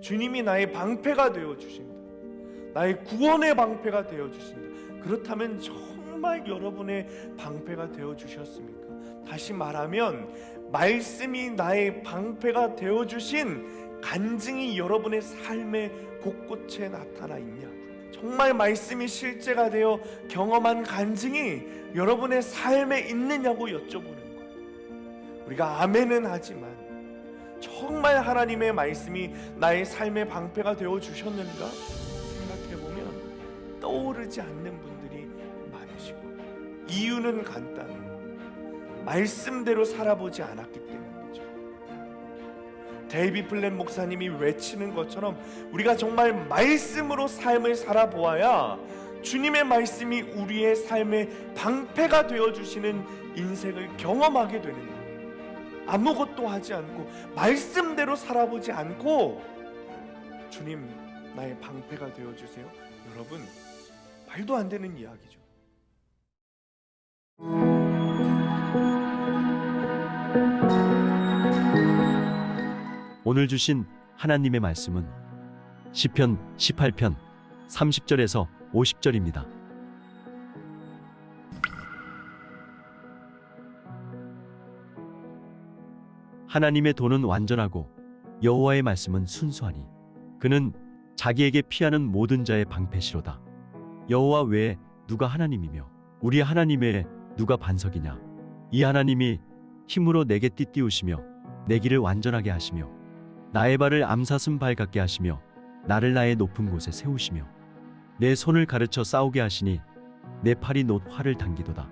주님이 나의 방패가 되어 주신다. 나의 구원의 방패가 되어 주신다. 그렇다면 정말 여러분의 방패가 되어 주셨습니까? 다시 말하면 말씀이 나의 방패가 되어 주신 간증이 여러분의 삶의 곳곳에 나타나 있냐고요. 정말 말씀이 실제가 되어 경험한 간증이 여러분의 삶에 있느냐고 여쭤보는 거예요. 우리가 아멘은 하지만 정말 하나님의 말씀이 나의 삶의 방패가 되어 주셨는가 생각해보면 떠오르지 않는 분들이 많으시고, 이유는 간단해요. 말씀대로 살아보지 않았기 때문이죠. 데이비 플랫 목사님이 외치는 것처럼 우리가 정말 말씀으로 삶을 살아보아야 주님의 말씀이 우리의 삶의 방패가 되어주시는 인생을 경험하게 되는 거예요. 아무것도 하지 않고 말씀대로 살아보지 않고 주님 나의 방패가 되어주세요. 여러분, 말도 안 되는 이야기죠. 오늘 주신 하나님의 말씀은 시편 18편 30절에서 50절입니다. 하나님의 도는 완전하고 여호와의 말씀은 순수하니 그는 자기에게 피하는 모든 자의 방패시로다. 여호와 외에 누가 하나님이며 우리 하나님 외에 누가 반석이냐. 이 하나님이 힘으로 내게 띠띠우시며 내 길을 완전하게 하시며 나의 발을 암사슴 발 같게 하시며 나를 나의 높은 곳에 세우시며 내 손을 가르쳐 싸우게 하시니 내 팔이 놋 활을 당기도다.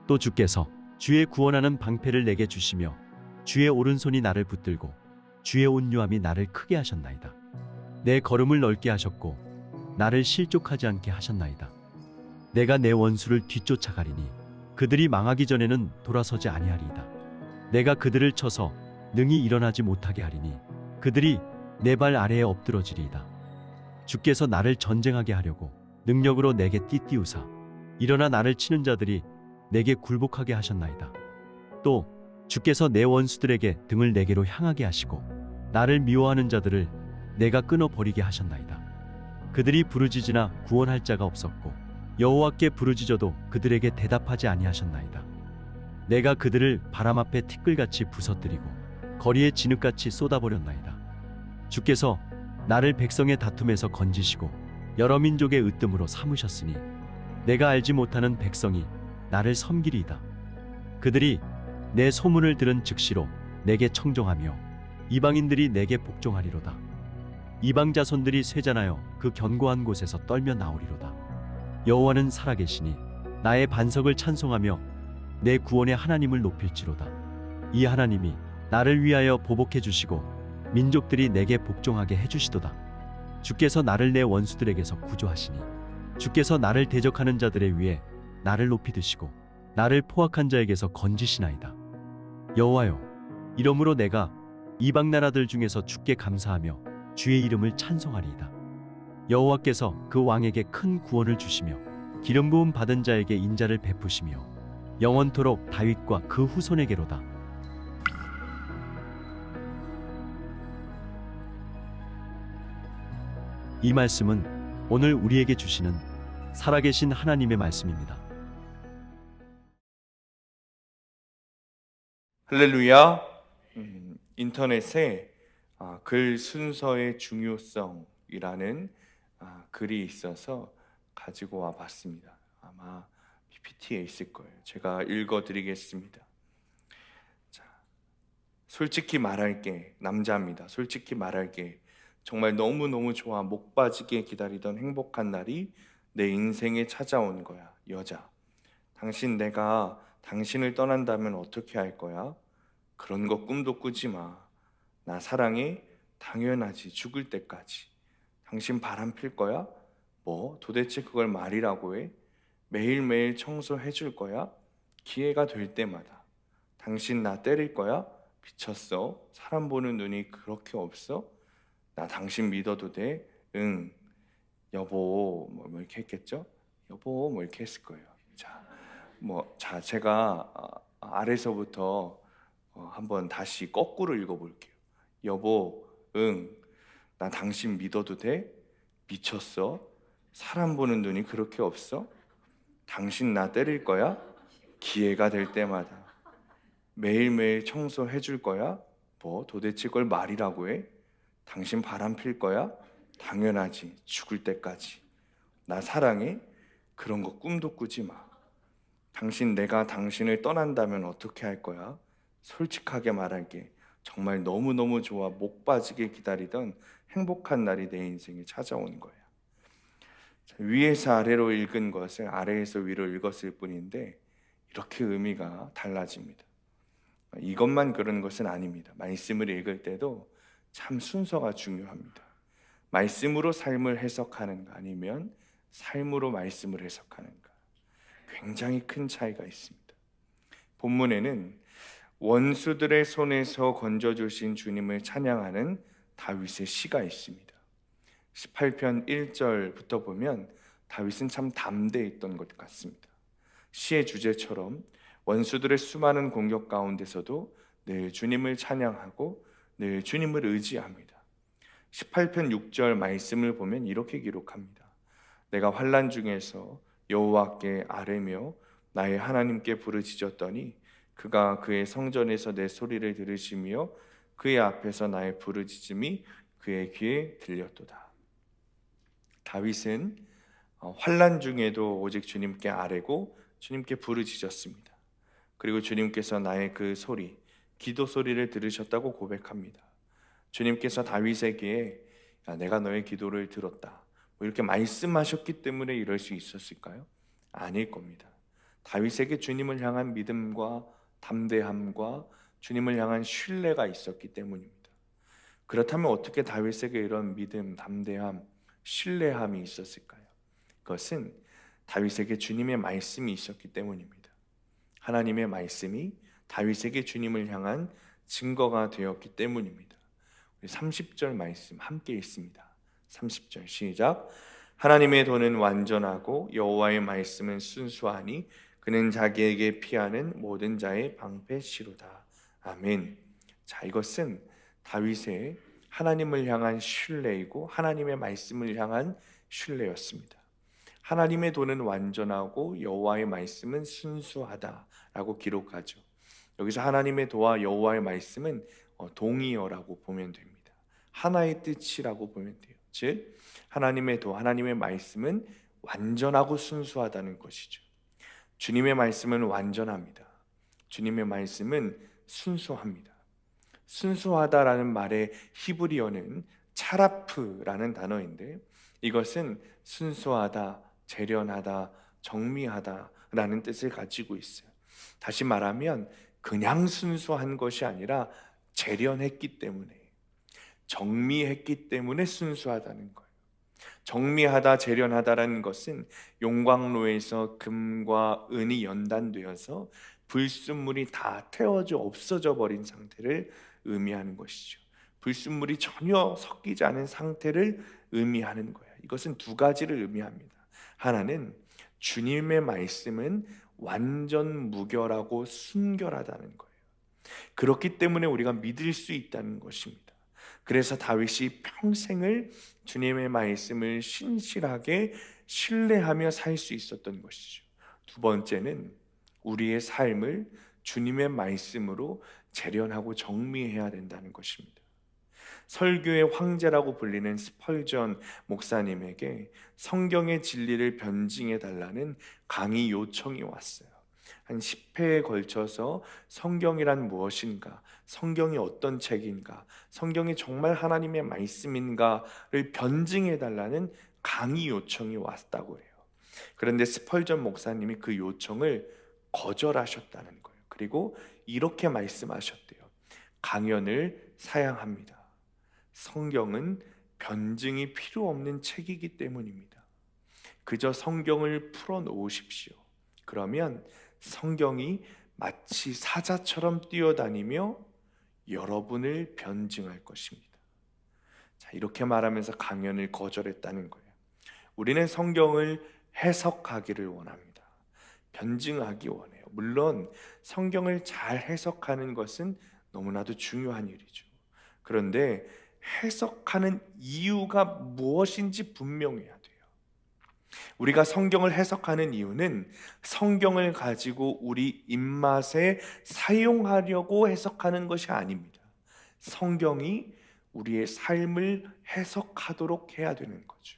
또 주께서 주의 구원하는 방패를 내게 주시며 주의 오른손이 나를 붙들고 주의 온유함이 나를 크게 하셨나이다. 내 걸음을 넓게 하셨고 나를 실족하지 않게 하셨나이다. 내가 내 원수를 뒤쫓아가리니 그들이 망하기 전에는 돌아서지 아니하리이다. 내가 그들을 쳐서 능히 일어나지 못하게 하리니 그들이 내 발 아래에 엎드러지리이다. 주께서 나를 전쟁하게 하려고 능력으로 내게 띠띠우사 일어나 나를 치는 자들이 내게 굴복하게 하셨나이다. 또 주께서 내 원수들에게 등을 내게로 향하게 하시고 나를 미워하는 자들을 내가 끊어버리게 하셨나이다. 그들이 부르짖으나 구원할 자가 없었고 여호와께 부르짖어도 그들에게 대답하지 아니하셨나이다. 내가 그들을 바람 앞에 티끌같이 부서뜨리고 거리에 진흙같이 쏟아버렸나이다. 주께서 나를 백성의 다툼에서 건지시고 여러 민족의 으뜸으로 삼으셨으니 내가 알지 못하는 백성이 나를 섬기리이다. 그들이 내 소문을 들은 즉시로 내게 청종하며 이방인들이 내게 복종하리로다. 이방 자손들이 쇠잔하여 그 견고한 곳에서 떨며 나오리로다. 여호와는 살아계시니 나의 반석을 찬송하며 내 구원의 하나님을 높일지로다. 이 하나님이 나를 위하여 보복해 주시고 민족들이 내게 복종하게 해주시도다. 주께서 나를 내 원수들에게서 구조하시니 주께서 나를 대적하는 자들의 위에 나를 높이 드시고 나를 포악한 자에게서 건지시나이다. 여호와여, 이러므로 내가 이방 나라들 중에서 주께 감사하며 주의 이름을 찬송하리이다. 여호와께서 그 왕에게 큰 구원을 주시며 기름 부음 받은 자에게 인자를 베푸시며 영원토록 다윗과 그 후손에게로다. 이 말씀은 오늘 우리에게 주시는 살아계신 하나님의 말씀입니다. 할렐루야. 인터넷에 글 순서의 중요성이라는 글이 있어서 가지고 와 봤습니다. 아마 PPT에 있을 거예요. 제가 읽어드리겠습니다. 자, 솔직히 말할게. 남자입니다. 솔직히 말할게. 정말 너무너무 좋아. 목 빠지게 기다리던 행복한 날이 내 인생에 찾아온 거야. 여자. 당신, 내가 당신을 떠난다면 어떻게 할 거야? 그런 거 꿈도 꾸지 마. 나 사랑해? 당연하지. 죽을 때까지. 당신 바람 필 거야? 뭐? 도대체 그걸 말이라고 해? 매일매일 청소해 줄 거야? 기회가 될 때마다. 당신 나 때릴 거야? 미쳤어? 사람 보는 눈이 그렇게 없어? 나 당신 믿어도 돼? 응. 여보, 뭐 이렇게 했겠죠? 여보, 뭐 이렇게 했을 거예요. 자, 제가 아래서부터 한번 다시 거꾸로 읽어볼게요. 여보, 응. 나 당신 믿어도 돼? 미쳤어? 사람 보는 눈이 그렇게 없어? 당신 나 때릴 거야? 기회가 될 때마다. 매일매일 청소해 줄 거야? 뭐 도대체 그걸 말이라고 해? 당신 바람 필 거야? 당연하지. 죽을 때까지. 나 사랑해? 그런 거 꿈도 꾸지 마. 내가 당신을 떠난다면 어떻게 할 거야? 솔직하게 말할게. 정말 너무너무 좋아. 목 빠지게 기다리던 행복한 날이 내 인생에 찾아온 거야. 위에서 아래로 읽은 것을 아래에서 위로 읽었을 뿐인데 이렇게 의미가 달라집니다. 이것만 그런 것은 아닙니다. 말씀을 읽을 때도 참 순서가 중요합니다. 말씀으로 삶을 해석하는가 아니면 삶으로 말씀을 해석하는가, 굉장히 큰 차이가 있습니다. 본문에는 원수들의 손에서 건져주신 주님을 찬양하는 다윗의 시가 있습니다. 18편 1절부터 보면 다윗은 참 담대했던 것 같습니다. 시의 주제처럼 원수들의 수많은 공격 가운데서도 늘 주님을 찬양하고 늘 주님을 의지합니다. 18편 6절 말씀을 보면 이렇게 기록합니다. 내가 환난 중에서 여호와께 아뢰며 나의 하나님께 부르짖었더니 그가 그의 성전에서 내 소리를 들으시며 그의 앞에서 나의 부르짖음이 그의 귀에 들렸도다. 다윗은 환난 중에도 오직 주님께 아뢰고 주님께 부르짖었습니다. 그리고 주님께서 나의 그 소리, 기도 소리를 들으셨다고 고백합니다. 주님께서 다윗에게 내가 너의 기도를 들었다, 이렇게 말씀하셨기 때문에 이럴 수 있었을까요? 아닐 겁니다. 다윗에게 주님을 향한 믿음과 담대함과 주님을 향한 신뢰가 있었기 때문입니다. 그렇다면 어떻게 다윗에게 이런 믿음, 담대함, 신뢰함이 있었을까요? 그것은 다윗에게 주님의 말씀이 있었기 때문입니다. 하나님의 말씀이 다윗에게 주님을 향한 증거가 되었기 때문입니다. 우리 30절 말씀 함께 읽습니다. 30절 시작. 하나님의 도는 완전하고 여호와의 말씀은 순수하니 그는 자기에게 피하는 모든 자의 방패시로다. 아멘. 자, 이것은 다윗의 하나님을 향한 신뢰이고 하나님의 말씀을 향한 신뢰였습니다. 하나님의 도는 완전하고 여호와의 말씀은 순수하다라고 기록하죠. 여기서 하나님의 도와 여호와의 말씀은 동의어라고 보면 됩니다. 하나의 뜻이라고 보면 돼요. 즉 하나님의 도, 하나님의 말씀은 완전하고 순수하다는 것이죠. 주님의 말씀은 완전합니다. 주님의 말씀은 순수합니다. 순수하다라는 말의 히브리어는 차라프라는 단어인데 이것은 순수하다, 재련하다, 정미하다라는 뜻을 가지고 있어요. 다시 말하면 그냥 순수한 것이 아니라 재련했기 때문에, 정미했기 때문에 순수하다는 거예요. 정미하다, 재련하다라는 것은 용광로에서 금과 은이 연단되어서 불순물이 다 태워져 없어져 버린 상태를 의미하는 것이죠. 불순물이 전혀 섞이지 않은 상태를 의미하는 거예요. 이것은 두 가지를 의미합니다. 하나는 주님의 말씀은 완전 무결하고 순결하다는 거예요. 그렇기 때문에 우리가 믿을 수 있다는 것입니다. 그래서 다윗이 평생을 주님의 말씀을 신실하게 신뢰하며 살 수 있었던 것이죠. 두 번째는 우리의 삶을 주님의 말씀으로 재련하고 정리해야 된다는 것입니다. 설교의 황제라고 불리는 스펄전 목사님에게 성경의 진리를 변증해 달라는 강의 요청이 왔어요. 한 10회에 걸쳐서 성경이란 무엇인가, 성경이 어떤 책인가, 성경이 정말 하나님의 말씀인가를 변증해 달라는 강의 요청이 왔다고 해요. 그런데 스펄전 목사님이 그 요청을 거절하셨다는 거예요. 그리고 이렇게 말씀하셨대요. 강연을 사양합니다. 성경은 변증이 필요 없는 책이기 때문입니다. 그저 성경을 풀어놓으십시오. 그러면 성경이 마치 사자처럼 뛰어다니며 여러분을 변증할 것입니다. 자, 이렇게 말하면서 강연을 거절했다는 거예요. 우리는 성경을 해석하기를 원합니다. 변증하기 원해요. 물론 성경을 잘 해석하는 것은 너무나도 중요한 일이죠. 그런데 해석하는 이유가 무엇인지 분명해야 돼요. 우리가 성경을 해석하는 이유는 성경을 가지고 우리 입맛에 사용하려고 해석하는 것이 아닙니다. 성경이 우리의 삶을 해석하도록 해야 되는 거죠.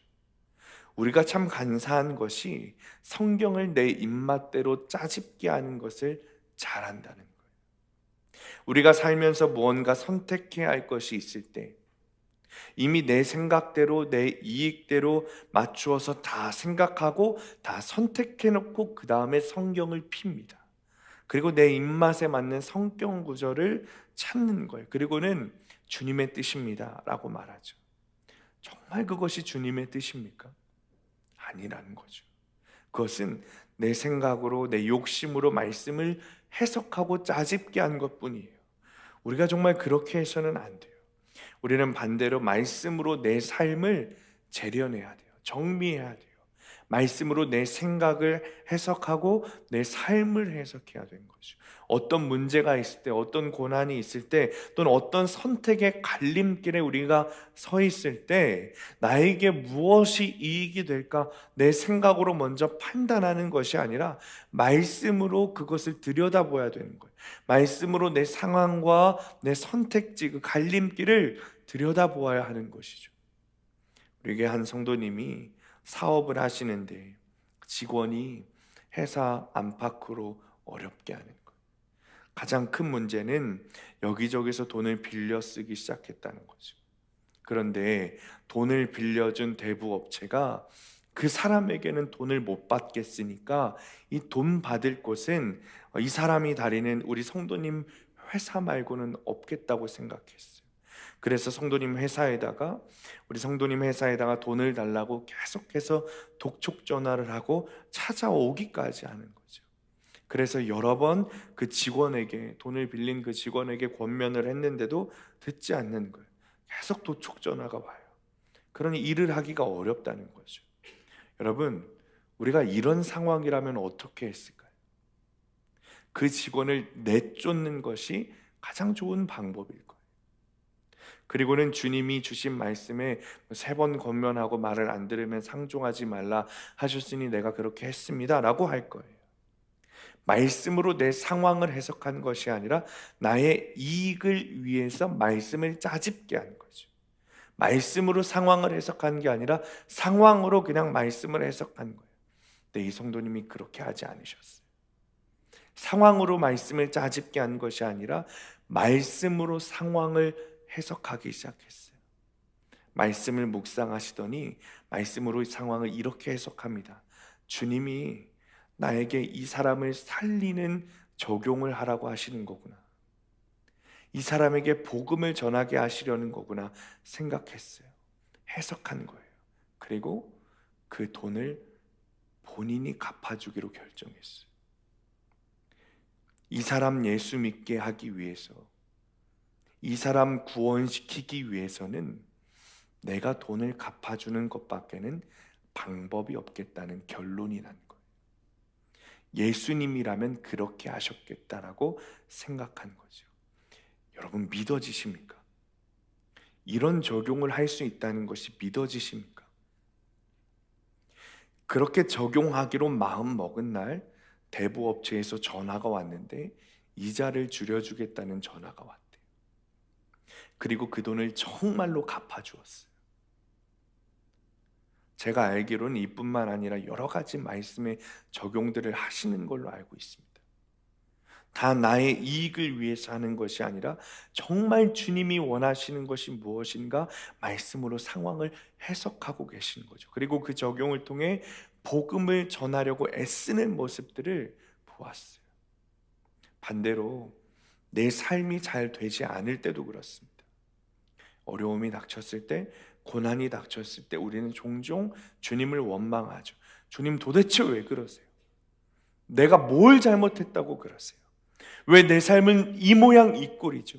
우리가 참 간사한 것이 성경을 내 입맛대로 짜집게 하는 것을 잘한다는 거예요. 우리가 살면서 무언가 선택해야 할 것이 있을 때 이미 내 생각대로 내 이익대로 맞추어서 다 생각하고 다 선택해놓고 그 다음에 성경을 핍니다. 그리고 내 입맛에 맞는 성경 구절을 찾는 거예요. 그리고는 주님의 뜻입니다 라고 말하죠. 정말 그것이 주님의 뜻입니까? 아니라는 거죠. 그것은 내 생각으로 내 욕심으로 말씀을 해석하고 짜집게 한 것뿐이에요. 우리가 정말 그렇게 해서는 안 돼요. 우리는 반대로 말씀으로 내 삶을 재련해야 돼요. 정비해야 돼요. 말씀으로 내 생각을 해석하고 내 삶을 해석해야 되는 거죠. 어떤 문제가 있을 때, 어떤 고난이 있을 때, 또는 어떤 선택의 갈림길에 우리가 서 있을 때 나에게 무엇이 이익이 될까 내 생각으로 먼저 판단하는 것이 아니라 말씀으로 그것을 들여다봐야 되는 거예요. 말씀으로 내 상황과 내 선택지, 그 갈림길을 들여다보아야 하는 것이죠. 우리에게 한 성도님이 사업을 하시는데 직원이 회사 안팎으로 어렵게 하는 거예요. 가장 큰 문제는 여기저기서 돈을 빌려 쓰기 시작했다는 거죠. 그런데 돈을 빌려준 대부업체가 그 사람에게는 돈을 못 받겠으니까 이 돈 받을 곳은 이 사람이 다니는 우리 성도님 회사 말고는 없겠다고 생각했어요. 그래서 성도님 회사에다가 우리 성도님 회사에다가 돈을 달라고 계속해서 독촉 전화를 하고 찾아오기까지 하는 거죠. 그래서 여러 번 그 직원에게 돈을 빌린 그 직원에게 권면을 했는데도 듣지 않는 거예요. 계속 독촉 전화가 와요. 그러니 일을 하기가 어렵다는 거죠. 여러분, 우리가 이런 상황이라면 어떻게 했을까요? 그 직원을 내쫓는 것이 가장 좋은 방법일 거예요. 그리고는 주님이 주신 말씀에 3번 권면하고 말을 안 들으면 상종하지 말라 하셨으니 내가 그렇게 했습니다 라고 할 거예요. 말씀으로 내 상황을 해석한 것이 아니라 나의 이익을 위해서 말씀을 짜집게 한 거죠. 말씀으로 상황을 해석한 게 아니라 상황으로 그냥 말씀을 해석한 거예요. 근데 이 성도님이 그렇게 하지 않으셨어요. 상황으로 말씀을 짜집게 한 것이 아니라 말씀으로 상황을 해석하기 시작했어요. 말씀을 묵상하시더니 말씀으로 상황을 이렇게 해석합니다. 주님이 나에게 이 사람을 살리는 적용을 하라고 하시는 거구나. 이 사람에게 복음을 전하게 하시려는 거구나 생각했어요. 해석한 거예요. 그리고 그 돈을 본인이 갚아주기로 결정했어요. 이 사람 예수 믿게 하기 위해서, 이 사람 구원시키기 위해서는 내가 돈을 갚아주는 것밖에는 방법이 없겠다는 결론이 난 거예요. 예수님이라면 그렇게 하셨겠다라고 생각한 거죠. 여러분, 믿어지십니까? 이런 적용을 할 수 있다는 것이 믿어지십니까? 그렇게 적용하기로 마음 먹은 날 대부업체에서 전화가 왔는데 이자를 줄여주겠다는 전화가 왔대요. 그리고 그 돈을 정말로 갚아주었어요. 제가 알기로는 이뿐만 아니라 여러 가지 말씀의 적용들을 하시는 걸로 알고 있습니다. 다 나의 이익을 위해서 하는 것이 아니라 정말 주님이 원하시는 것이 무엇인가 말씀으로 상황을 해석하고 계시는 거죠. 그리고 그 적용을 통해 복음을 전하려고 애쓰는 모습들을 보았어요. 반대로 내 삶이 잘 되지 않을 때도 그렇습니다. 어려움이 닥쳤을 때, 고난이 닥쳤을 때 우리는 종종 주님을 원망하죠. 주님 도대체 왜 그러세요? 내가 뭘 잘못했다고 그러세요? 왜 내 삶은 이 모양 이 꼴이죠?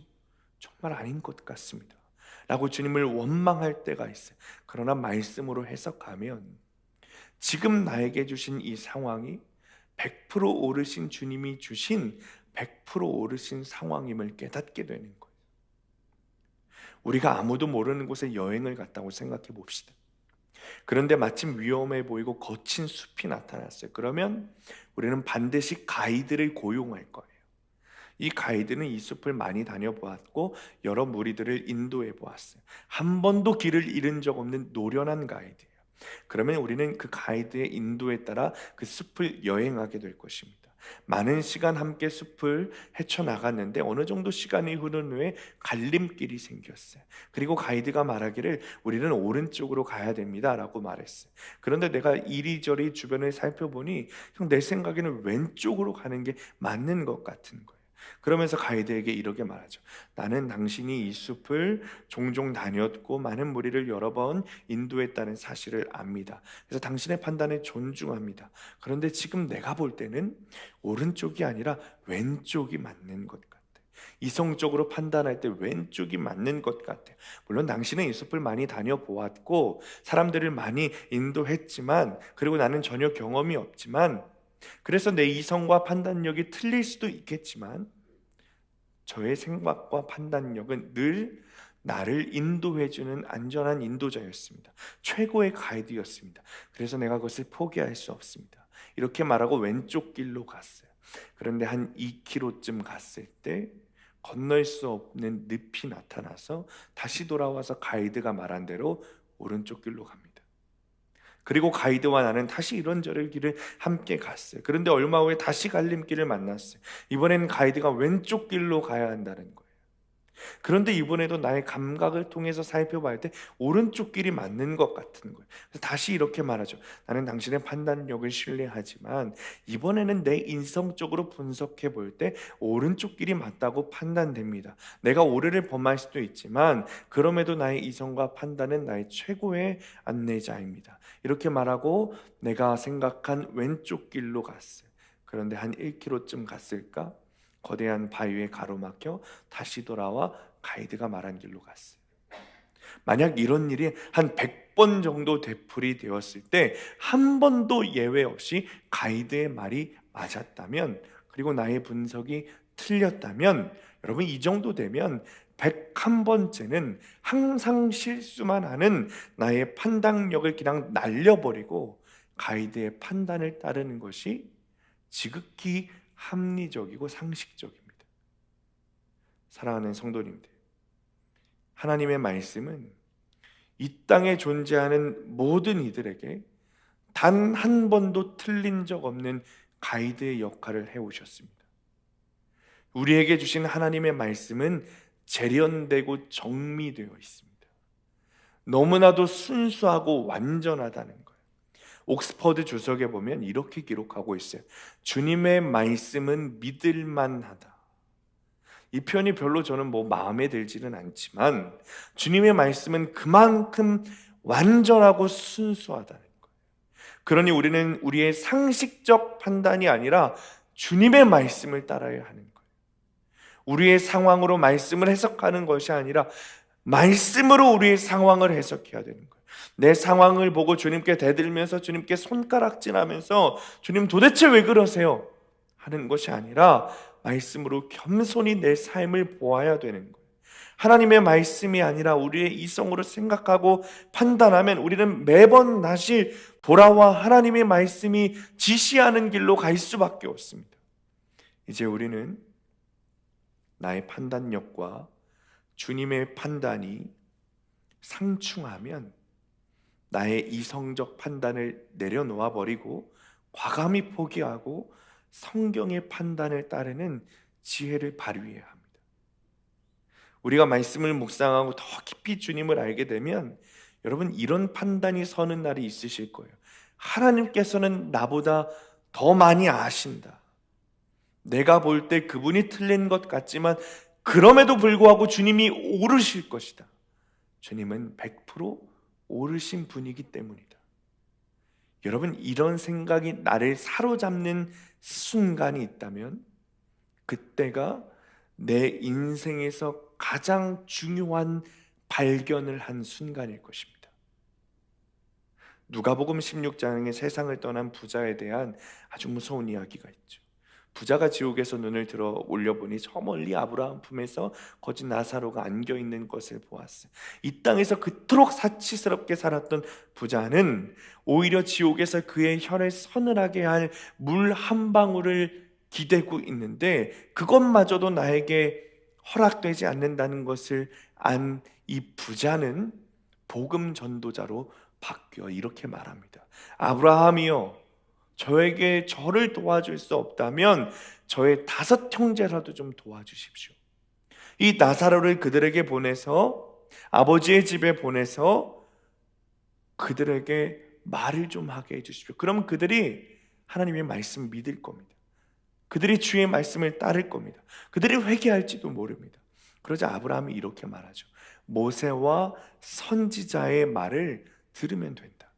정말 아닌 것 같습니다 라고 주님을 원망할 때가 있어요. 그러나 말씀으로 해석하면 지금 나에게 주신 이 상황이 100% 오르신 주님이 주신 100% 오르신 상황임을 깨닫게 되는 거예요. 우리가 아무도 모르는 곳에 여행을 갔다고 생각해 봅시다. 그런데 마침 위험해 보이고 거친 숲이 나타났어요. 그러면 우리는 반드시 가이드를 고용할 거예요. 이 가이드는 이 숲을 많이 다녀보았고 여러 무리들을 인도해 보았어요. 한 번도 길을 잃은 적 없는 노련한 가이드예요. 그러면 우리는 그 가이드의 인도에 따라 그 숲을 여행하게 될 것입니다. 많은 시간 함께 숲을 헤쳐나갔는데 어느 정도 시간이 흐른 후에 갈림길이 생겼어요. 그리고 가이드가 말하기를 우리는 오른쪽으로 가야 됩니다 라고 말했어요. 그런데 내가 이리저리 주변을 살펴보니 내 생각에는 왼쪽으로 가는 게 맞는 것 같은 거예요. 그러면서 가이드에게 이렇게 말하죠. 나는 당신이 이 숲을 종종 다녔고 많은 무리를 여러 번 인도했다는 사실을 압니다. 그래서 당신의 판단을 존중합니다. 그런데 지금 내가 볼 때는 오른쪽이 아니라 왼쪽이 맞는 것 같아요. 이성적으로 판단할 때 왼쪽이 맞는 것 같아요. 물론 당신은 이 숲을 많이 다녀보았고 사람들을 많이 인도했지만, 그리고 나는 전혀 경험이 없지만, 그래서 내 이성과 판단력이 틀릴 수도 있겠지만 저의 생각과 판단력은 늘 나를 인도해주는 안전한 인도자였습니다. 최고의 가이드였습니다. 그래서 내가 그것을 포기할 수 없습니다. 이렇게 말하고 왼쪽 길로 갔어요. 그런데 한 2km쯤 갔을 때 건널 수 없는 늪이 나타나서 다시 돌아와서 가이드가 말한 대로 오른쪽 길로 갑니다. 그리고 가이드와 나는 다시 이런저런 길을 함께 갔어요. 그런데 얼마 후에 다시 갈림길을 만났어요. 이번에는 가이드가 왼쪽 길로 가야 한다는 거예요. 그런데 이번에도 나의 감각을 통해서 살펴볼 때 오른쪽 길이 맞는 것 같은 거예요. 그래서 다시 이렇게 말하죠. 나는 당신의 판단력을 신뢰하지만 이번에는 내 인성적으로 분석해 볼 때 오른쪽 길이 맞다고 판단됩니다. 내가 오류를 범할 수도 있지만 그럼에도 나의 이성과 판단은 나의 최고의 안내자입니다. 이렇게 말하고 내가 생각한 왼쪽 길로 갔어요. 그런데 한 1km쯤 갔을까? 거대한 바위에 가로막혀 다시 돌아와 가이드가 말한 길로 갔어요. 만약 이런 일이 한 100번 정도 되풀이 되었을 때 한 번도 예외 없이 가이드의 말이 맞았다면, 그리고 나의 분석이 틀렸다면, 여러분 이 정도 되면 101번째는 항상 실수만 하는 나의 판단력을 그냥 날려버리고 가이드의 판단을 따르는 것이 지극히 합리적이고 상식적입니다. 사랑하는 성도님들, 하나님의 말씀은 이 땅에 존재하는 모든 이들에게 단 한 번도 틀린 적 없는 가이드의 역할을 해오셨습니다. 우리에게 주신 하나님의 말씀은 재련되고 정리되어 있습니다. 너무나도 순수하고 완전하다는 거예요. 옥스퍼드 주석에 보면 이렇게 기록하고 있어요. 주님의 말씀은 믿을만하다. 이 표현이 별로 저는 마음에 들지는 않지만 주님의 말씀은 그만큼 완전하고 순수하다는 거예요. 그러니 우리는 우리의 상식적 판단이 아니라 주님의 말씀을 따라야 하는 거예요. 우리의 상황으로 말씀을 해석하는 것이 아니라 말씀으로 우리의 상황을 해석해야 되는 거예요. 내 상황을 보고 주님께 대들면서 주님께 손가락질하면서 주님 도대체 왜 그러세요? 하는 것이 아니라 말씀으로 겸손히 내 삶을 보아야 되는 거예요. 하나님의 말씀이 아니라 우리의 이성으로 생각하고 판단하면 우리는 매번 다시 돌아와 하나님의 말씀이 지시하는 길로 갈 수밖에 없습니다. 이제 우리는 나의 판단력과 주님의 판단이 상충하면 나의 이성적 판단을 내려놓아 버리고 과감히 포기하고 성경의 판단을 따르는 지혜를 발휘해야 합니다. 우리가 말씀을 묵상하고 더 깊이 주님을 알게 되면 여러분 이런 판단이 서는 날이 있으실 거예요. 하나님께서는 나보다 더 많이 아신다. 내가 볼 때 그분이 틀린 것 같지만 그럼에도 불구하고 주님이 옳으실 것이다. 주님은 100% 옳으신 분이기 때문이다. 여러분 이런 생각이 나를 사로잡는 순간이 있다면 그때가 내 인생에서 가장 중요한 발견을 한 순간일 것입니다. 누가복음 16장에 세상을 떠난 부자에 대한 아주 무서운 이야기가 있죠. 부자가 지옥에서 눈을 들어 올려보니 저 멀리 아브라함 품에서 거진 나사로가 안겨있는 것을 보았어요. 이 땅에서 그토록 사치스럽게 살았던 부자는 오히려 지옥에서 그의 혀를 서늘하게 할 물 한 방울을 기대고 있는데 그것마저도 나에게 허락되지 않는다는 것을 안 이 부자는 복음 전도자로 바뀌어 이렇게 말합니다. 아브라함이여, 저에게 저를 도와줄 수 없다면 저의 5 형제라도 좀 도와주십시오. 이 나사로를 그들에게 보내서, 아버지의 집에 보내서 그들에게 말을 좀 하게 해주십시오. 그럼 그들이 하나님의 말씀 믿을 겁니다. 그들이 주의 말씀을 따를 겁니다. 그들이 회개할지도 모릅니다. 그러자 아브라함이 이렇게 말하죠. 모세와 선지자의 말을 들으면 된다.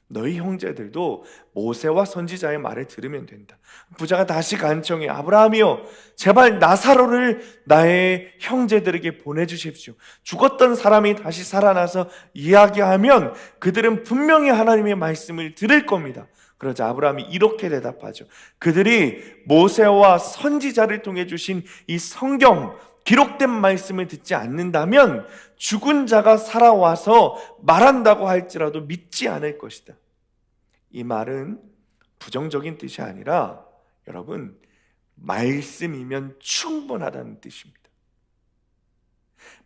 너희 형제들도 모세와 선지자의 말을 들으면 된다. 부자가 다시 간청해, 아브라함이여, 제발 나사로를 나의 형제들에게 보내주십시오. 죽었던 사람이 다시 살아나서 이야기하면 그들은 분명히 하나님의 말씀을 들을 겁니다. 그러자 아브라함이 이렇게 대답하죠. 그들이 모세와 선지자를 통해 주신 이 성경, 기록된 말씀을 듣지 않는다면 죽은 자가 살아와서 말한다고 할지라도 믿지 않을 것이다. 이 말은 부정적인 뜻이 아니라 여러분, 말씀이면 충분하다는 뜻입니다.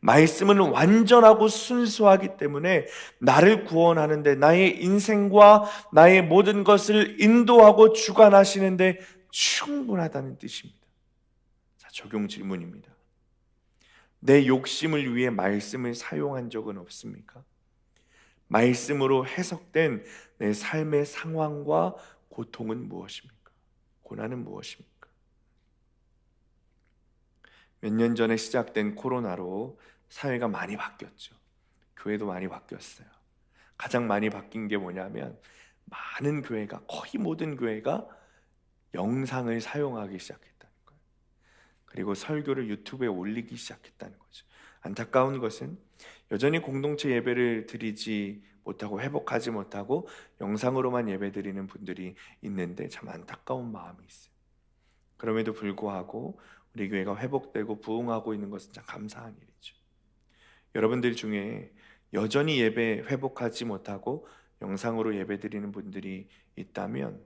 말씀은 완전하고 순수하기 때문에 나를 구원하는데, 나의 인생과 나의 모든 것을 인도하고 주관하시는데 충분하다는 뜻입니다. 자, 적용 질문입니다. 내 욕심을 위해 말씀을 사용한 적은 없습니까? 말씀으로 해석된 내 삶의 상황과 고통은 무엇입니까? 고난은 무엇입니까? 몇 년 전에 시작된 코로나로 사회가 많이 바뀌었죠. 교회도 많이 바뀌었어요. 가장 많이 바뀐 게 뭐냐면 많은 교회가, 거의 모든 교회가 영상을 사용하기 시작했다는 거예요. 그리고 설교를 유튜브에 올리기 시작했다는 거죠. 안타까운 것은 여전히 공동체 예배를 드리지 못하고 회복하지 못하고 영상으로만 예배 드리는 분들이 있는데 참 안타까운 마음이 있어요. 그럼에도 불구하고 우리 교회가 회복되고 부흥하고 있는 것은 참 감사한 일이죠. 여러분들 중에 여전히 예배 회복하지 못하고 영상으로 예배 드리는 분들이 있다면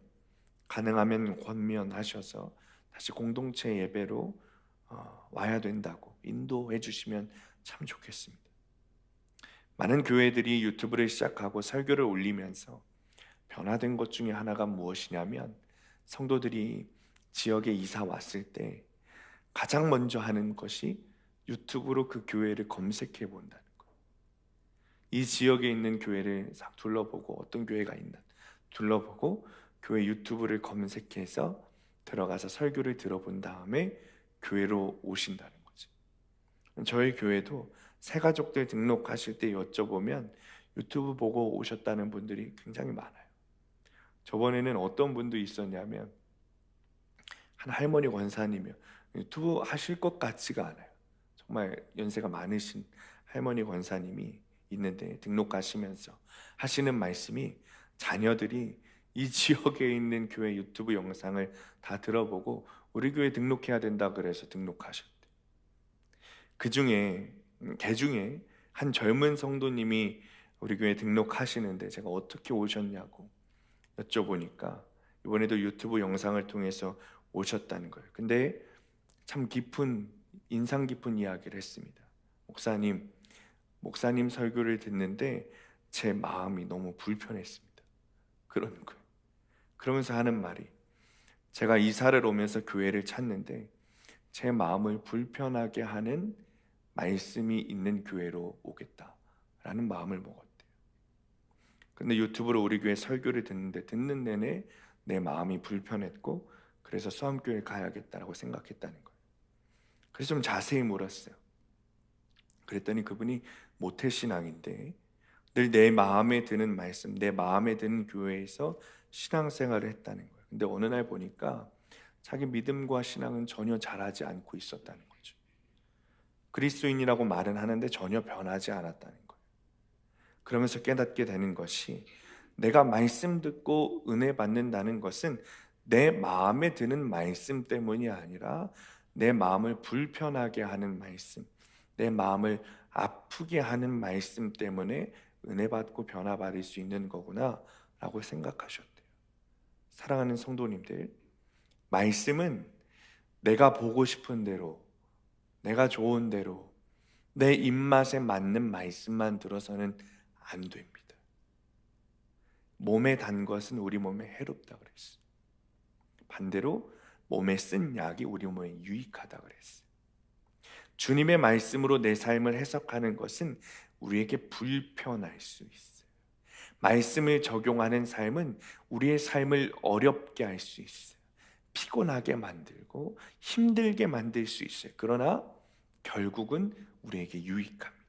가능하면 권면하셔서 다시 공동체 예배로 와야 된다고 인도해 주시면 참 좋겠습니다. 많은 교회들이 유튜브를 시작하고 설교를 올리면서 변화된 것 중에 하나가 무엇이냐면 성도들이 지역에 이사 왔을 때 가장 먼저 하는 것이 유튜브로 그 교회를 검색해 본다는 거예요. 이 지역에 있는 교회를 싹 둘러보고 어떤 교회가 있나 둘러보고 교회 유튜브를 검색해서 들어가서 설교를 들어본 다음에 교회로 오신다는 거죠. 저희 교회도 새가족들 등록하실 때 여쭤보면 유튜브 보고 오셨다는 분들이 굉장히 많아요. 저번에는 어떤 분도 있었냐면 한 할머니 권사님이요. 유튜브 하실 것 같지가 않아요. 정말 연세가 많으신 할머니 권사님이 있는데 등록하시면서 하시는 말씀이 자녀들이 이 지역에 있는 교회 유튜브 영상을 다 들어보고 우리 교회 등록해야 된다 그래서 등록하셨대요. 개 중에 한 젊은 성도님이 우리 교회 등록하시는데 제가 어떻게 오셨냐고 여쭤보니까 이번에도 유튜브 영상을 통해서 오셨다는 거예요. 근데 참 인상 깊은 이야기를 했습니다. 목사님 설교를 듣는데 제 마음이 너무 불편했습니다. 그런 거예요. 그러면서 하는 말이, 제가 이사를 오면서 교회를 찾는데 제 마음을 불편하게 하는 말씀이 있는 교회로 오겠다라는 마음을 먹었대요. 근데 유튜브로 우리 교회 설교를 듣는 내내 내 마음이 불편했고 그래서 수암교회 가야겠다라고 생각했다는 거예요. 그래서 좀 자세히 물었어요. 그랬더니 그분이 모태신앙인데 늘 내 마음에 드는 말씀, 내 마음에 드는 교회에서 신앙생활을 했다는 거예요. 근데 어느 날 보니까 자기 믿음과 신앙은 전혀 자라지 않고 있었다는 거죠. 그리스도인이라고 말은 하는데 전혀 변하지 않았다는 거예요. 그러면서 깨닫게 되는 것이, 내가 말씀 듣고 은혜 받는다는 것은 내 마음에 드는 말씀 때문이 아니라 내 마음을 불편하게 하는 말씀, 내 마음을 아프게 하는 말씀 때문에 은혜 받고 변화 받을 수 있는 거구나 라고 생각하셨대요. 사랑하는 성도님들, 말씀은 내가 보고 싶은 대로, 내가 좋은 대로, 내 입맛에 맞는 말씀만 들어서는 안 됩니다. 몸에 단 것은 우리 몸에 해롭다 그랬어요. 반대로 몸에 쓴 약이 우리 몸에 유익하다 그랬어요. 주님의 말씀으로 내 삶을 해석하는 것은 우리에게 불편할 수 있어요. 말씀을 적용하는 삶은 우리의 삶을 어렵게 할 수 있어요. 피곤하게 만들고 힘들게 만들 수 있어요. 그러나 결국은 우리에게 유익합니다.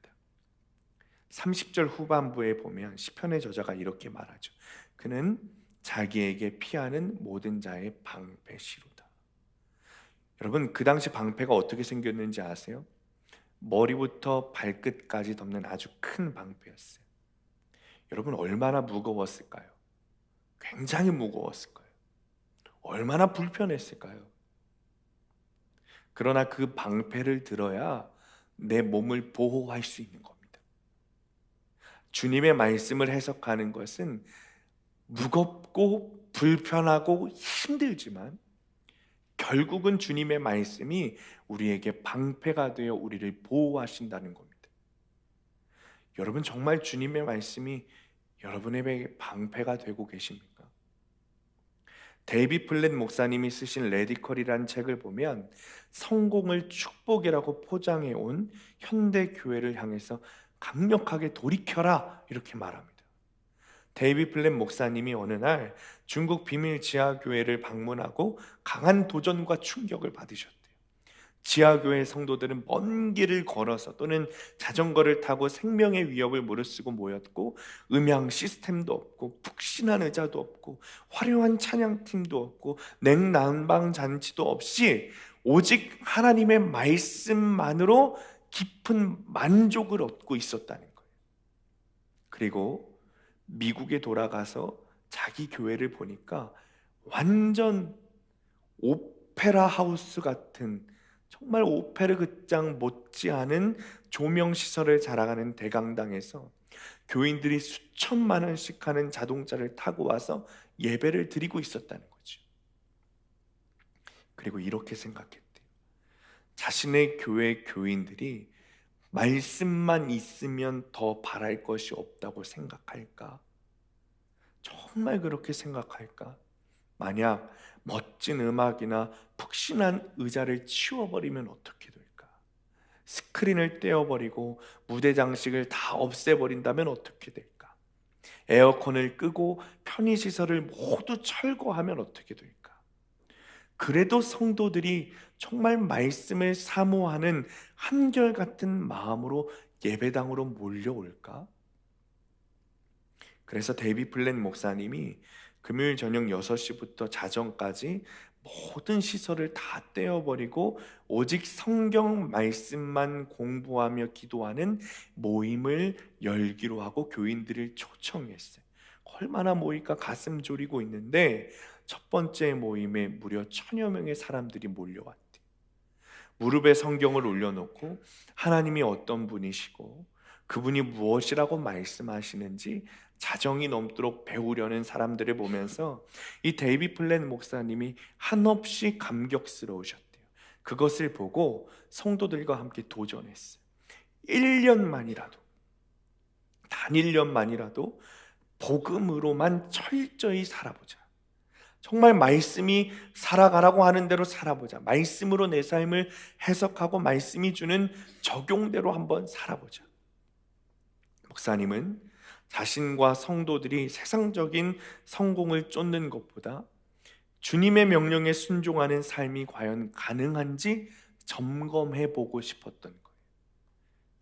30절 후반부에 보면 시편의 저자가 이렇게 말하죠. 그는 자기에게 피하는 모든 자의 방패시로다. 여러분, 그 당시 방패가 어떻게 생겼는지 아세요? 머리부터 발끝까지 덮는 아주 큰 방패였어요. 여러분, 얼마나 무거웠을까요? 굉장히 무거웠을 거예요. 얼마나 불편했을까요? 그러나 그 방패를 들어야 내 몸을 보호할 수 있는 겁니다. 주님의 말씀을 해석하는 것은 무겁고 불편하고 힘들지만 결국은 주님의 말씀이 우리에게 방패가 되어 우리를 보호하신다는 겁니다. 여러분, 정말 주님의 말씀이 여러분에게 방패가 되고 계십니까? 데이비 플랫 목사님이 쓰신 레디컬이라는 책을 보면 성공을 축복이라고 포장해 온 현대 교회를 향해서 강력하게 돌이켜라 이렇게 말합니다. 데이비 플랫 목사님이 어느 날 중국 비밀 지하교회를 방문하고 강한 도전과 충격을 받으셨대요. 지하교회 성도들은 먼 길을 걸어서 또는 자전거를 타고 생명의 위협을 무릅쓰고 모였고, 음향 시스템도 없고 푹신한 의자도 없고 화려한 찬양팀도 없고 냉난방 잔치도 없이 오직 하나님의 말씀만으로 깊은 만족을 얻고 있었다는 거예요. 그리고 미국에 돌아가서 자기 교회를 보니까 완전 오페라 하우스 같은, 정말 오페라 극장 못지않은 조명 시설을 자랑하는 대강당에서 교인들이 수천만 원씩 하는 자동차를 타고 와서 예배를 드리고 있었다는 거죠. 그리고 이렇게 생각했대요. 자신의 교회 교인들이 말씀만 있으면 더 바랄 것이 없다고 생각할까? 정말 그렇게 생각할까? 만약 멋진 음악이나 푹신한 의자를 치워버리면 어떻게 될까? 스크린을 떼어버리고 무대 장식을 다 없애버린다면 어떻게 될까? 에어컨을 끄고 편의시설을 모두 철거하면 어떻게 될까? 그래도 성도들이 정말 말씀을 사모하는 한결같은 마음으로 예배당으로 몰려올까? 그래서 데이비 플랫 목사님이 금요일 저녁 6시부터 자정까지 모든 시설을 다 떼어버리고 오직 성경 말씀만 공부하며 기도하는 모임을 열기로 하고 교인들을 초청했어요. 얼마나 모일까 가슴 졸이고 있는데 첫 번째 모임에 무려 1000여 명의 사람들이 몰려왔대. 무릎에 성경을 올려놓고 하나님이 어떤 분이시고 그분이 무엇이라고 말씀하시는지 자정이 넘도록 배우려는 사람들을 보면서 이 데이비 플랫 목사님이 한없이 감격스러우셨대요. 그것을 보고 성도들과 함께 도전했어요. 1년만이라도, 단 1년만이라도 복음으로만 철저히 살아보자. 정말 말씀이 살아가라고 하는 대로 살아보자. 말씀으로 내 삶을 해석하고 말씀이 주는 적용대로 한번 살아보자. 목사님은 자신과 성도들이 세상적인 성공을 쫓는 것보다 주님의 명령에 순종하는 삶이 과연 가능한지 점검해 보고 싶었던 거예요.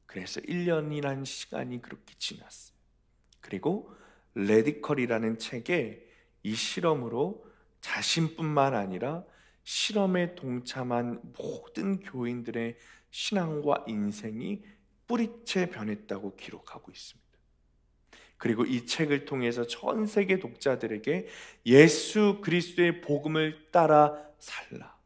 그래서 1년이라는 시간이 그렇게 지났어요. 그리고 레디컬이라는 책에 이 실험으로 자신뿐만 아니라 실험에 동참한 모든 교인들의 신앙과 인생이 뿌리채 변했다고 기록하고 있습니다. 그리고 이 책을 통해서 전 세계 독자들에게 예수 그리스도의 복음을 따라 살라,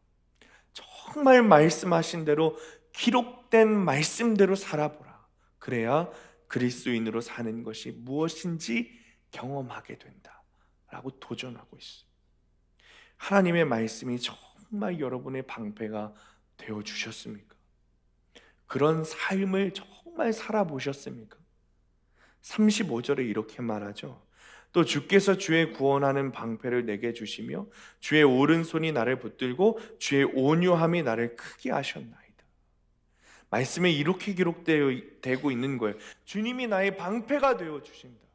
정말 말씀하신 대로 기록된 말씀대로 살아보라. 그래야 그리스도인으로 사는 것이 무엇인지 경험하게 된다 라고 도전하고 있어요. 하나님의 말씀이 정말 여러분의 방패가 되어 주셨습니까? 그런 삶을 정말 살아보셨습니까? 35절에 이렇게 말하죠. 또 주께서 주의 구원하는 방패를 내게 주시며 주의 오른손이 나를 붙들고 주의 온유함이 나를 크게 하셨나이다. 말씀에 이렇게 기록되고 있는 거예요. 주님이 나의 방패가 되어 주신다.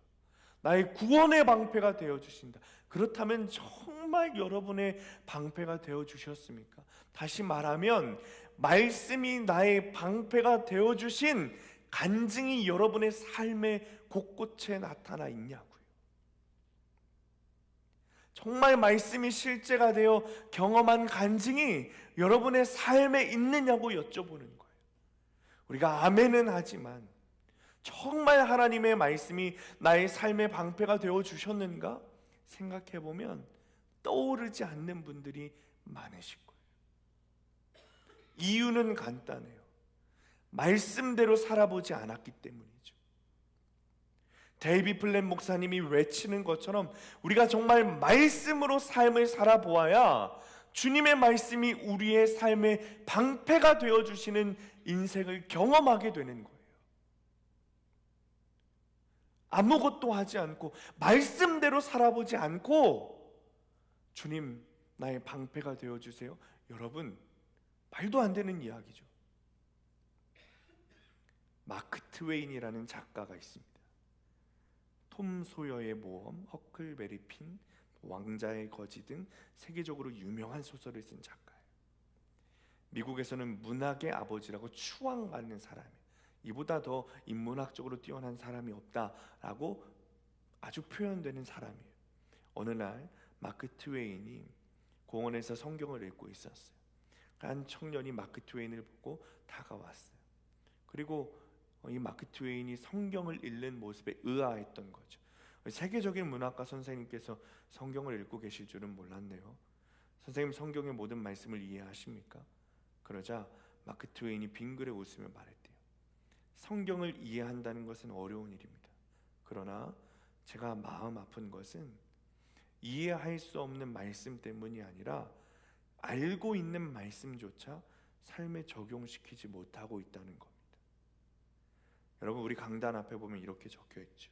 나의 구원의 방패가 되어 주신다. 그렇다면 정말 여러분의 방패가 되어 주셨습니까? 다시 말하면 말씀이 나의 방패가 되어 주신 간증이 여러분의 삶의 곳곳에 나타나 있냐고요. 정말 말씀이 실제가 되어 경험한 간증이 여러분의 삶에 있느냐고 여쭤보는 거예요. 우리가 아멘은 하지만 정말 하나님의 말씀이 나의 삶의 방패가 되어 주셨는가 생각해 보면 떠오르지 않는 분들이 많으실 거예요. 이유는 간단해요. 말씀대로 살아보지 않았기 때문이죠. 데이비 플랫 목사님이 외치는 것처럼 우리가 정말 말씀으로 삶을 살아보아야 주님의 말씀이 우리의 삶의 방패가 되어주시는 인생을 경험하게 되는 거예요. 아무것도 하지 않고 말씀대로 살아보지 않고 주님 나의 방패가 되어주세요. 여러분, 말도 안 되는 이야기죠. 마크 트웨인이라는 작가가 있습니다. 톰 소여의 모험, 허클베리 핀, 왕자의 거지 등 세계적으로 유명한 소설을 쓴 작가예요. 미국에서는 문학의 아버지라고 추앙받는 사람이에요. 이보다 더 인문학적으로 뛰어난 사람이 없다라고 아주 표현되는 사람이에요. 어느 날 마크 트웨인이 공원에서 성경을 읽고 있었어요. 한 청년이 마크 트웨인을 보고 다가왔어요. 그리고 이 마크 트웨인이 성경을 읽는 모습에 의아했던 거죠. 세계적인 문학가 선생님께서 성경을 읽고 계실 줄은 몰랐네요. 선생님, 성경의 모든 말씀을 이해하십니까? 그러자 마크 트웨인이 빙그레 웃으며 말했대요. 성경을 이해한다는 것은 어려운 일입니다. 그러나 제가 마음 아픈 것은 이해할 수 없는 말씀 때문이 아니라 알고 있는 말씀조차 삶에 적용시키지 못하고 있다는 겁니다. 여러분, 우리 강단 앞에 보면 이렇게 적혀있죠.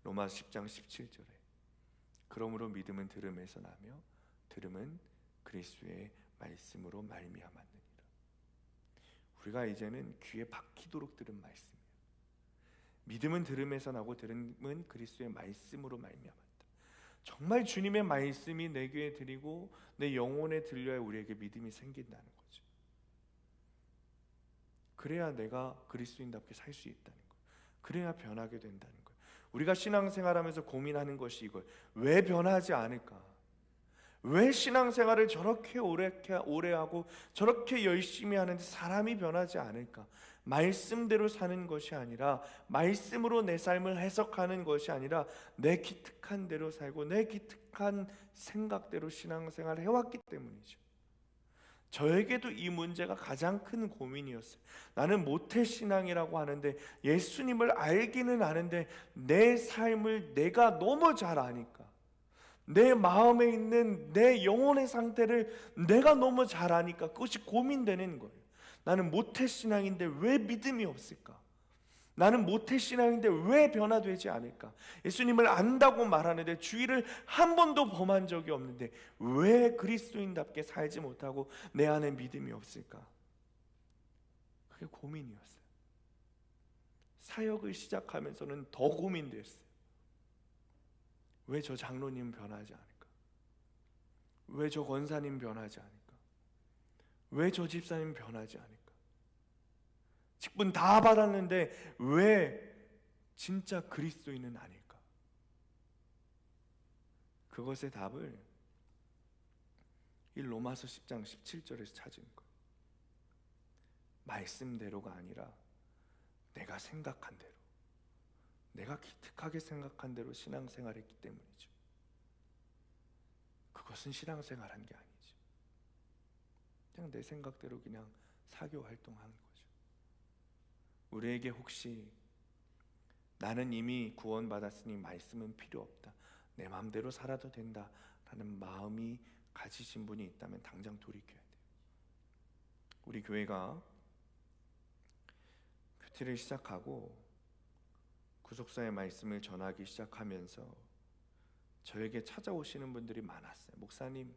로마서 10장 17절에 그러므로 믿음은 들음에서 나며 들음은 그리스도의 말씀으로 말미암았느니라. 우리가 이제는 귀에 박히도록 들은 말씀이에요. 믿음은 들음에서 나고 들음은 그리스도의 말씀으로 말미암았다. 정말 주님의 말씀이 내 귀에 들리고 내 영혼에 들려야 우리에게 믿음이 생긴다는 거죠. 그래야 내가 그리스도인답게 살 수 있다는 거예요. 그래야 변하게 된다는 거예요. 우리가 신앙생활하면서 고민하는 것이 이거예요. 왜 변하지 않을까? 왜 신앙생활을 저렇게 오래 하고 저렇게 열심히 하는데 사람이 변하지 않을까? 말씀대로 사는 것이 아니라, 말씀으로 내 삶을 해석하는 것이 아니라 내 기특한 대로 살고 내 기특한 생각대로 신앙생활을 해왔기 때문이죠. 저에게도 이 문제가 가장 큰 고민이었어요. 나는 모태신앙이라고 하는데, 예수님을 알기는 아는데 내 삶을 내가 너무 잘 아니까, 내 마음에 있는 내 영혼의 상태를 내가 너무 잘 아니까 그것이 고민되는 거예요. 나는 모태신앙인데 왜 믿음이 없을까? 나는 모태신앙인데 왜 변화되지 않을까? 예수님을 안다고 말하는데 주의를 한 번도 범한 적이 없는데 왜 그리스도인답게 살지 못하고 내 안에 믿음이 없을까? 그게 고민이었어요. 사역을 시작하면서는 더 고민됐어요. 왜 저 장로님 변하지 않을까? 왜 저 권사님 변하지 않을까? 왜 저 집사님 변하지 않을까? 직분 다 받았는데 왜 진짜 그리스도인은 아닐까? 그것의 답을 이 로마서 10장 17절에서 찾은 거예요. 말씀대로가 아니라 내가 생각한 대로, 내가 기특하게 생각한 대로 신앙생활했기 때문이죠. 그것은 신앙생활한 게 아니죠. 그냥 내 생각대로 그냥 사교 활동하는 거죠. 우리에게 혹시 나는 이미 구원받았으니 말씀은 필요 없다, 내 마음대로 살아도 된다 라는 마음이 가지신 분이 있다면 당장 돌이켜야 돼요. 우리 교회가 큐티를 시작하고 구속사의 말씀을 전하기 시작하면서 저에게 찾아오시는 분들이 많았어요. 목사님,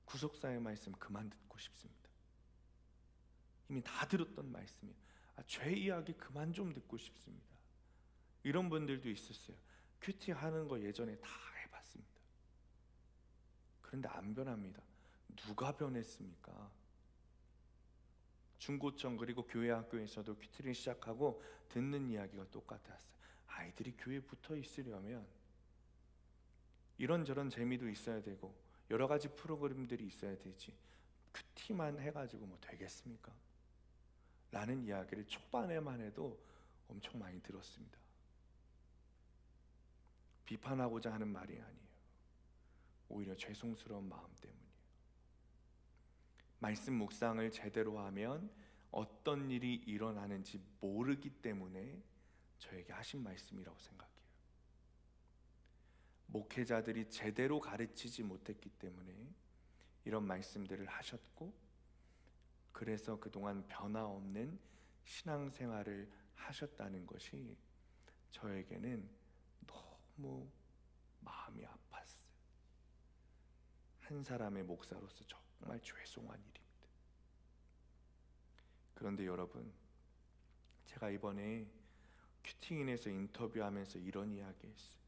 구속사의 말씀 그만 듣고 싶습니다. 이미 다 들었던 말씀이에요. 죄 이야기 그만 좀 듣고 싶습니다. 이런 분들도 있었어요. 큐티 하는 거 예전에 다 해봤습니다. 그런데 안 변합니다. 누가 변했습니까? 중고청 그리고 교회 학교에서도 큐티를 시작하고 듣는 이야기가 똑같았어요. 아이들이 교회에 붙어 있으려면 이런저런 재미도 있어야 되고 여러 가지 프로그램들이 있어야 되지, 큐티만 해가지고 뭐 되겠습니까? 라는 이야기를 초반에만 해도 엄청 많이 들었습니다. 비판하고자 하는 말이 아니에요. 오히려 죄송스러운 마음 때문이에요. 말씀 묵상을 제대로 하면 어떤 일이 일어나는지 모르기 때문에 저에게 하신 말씀이라고 생각해요. 목회자들이 제대로 가르치지 못했기 때문에 이런 말씀들을 하셨고, 그래서 그동안 변화 없는 신앙생활을 하셨다는 것이 저에게는 너무 마음이 아팠어요. 한 사람의 목사로서 정말 죄송한 일입니다. 그런데 여러분, 제가 이번에 큐티인에서 인터뷰하면서 이런 이야기했어요.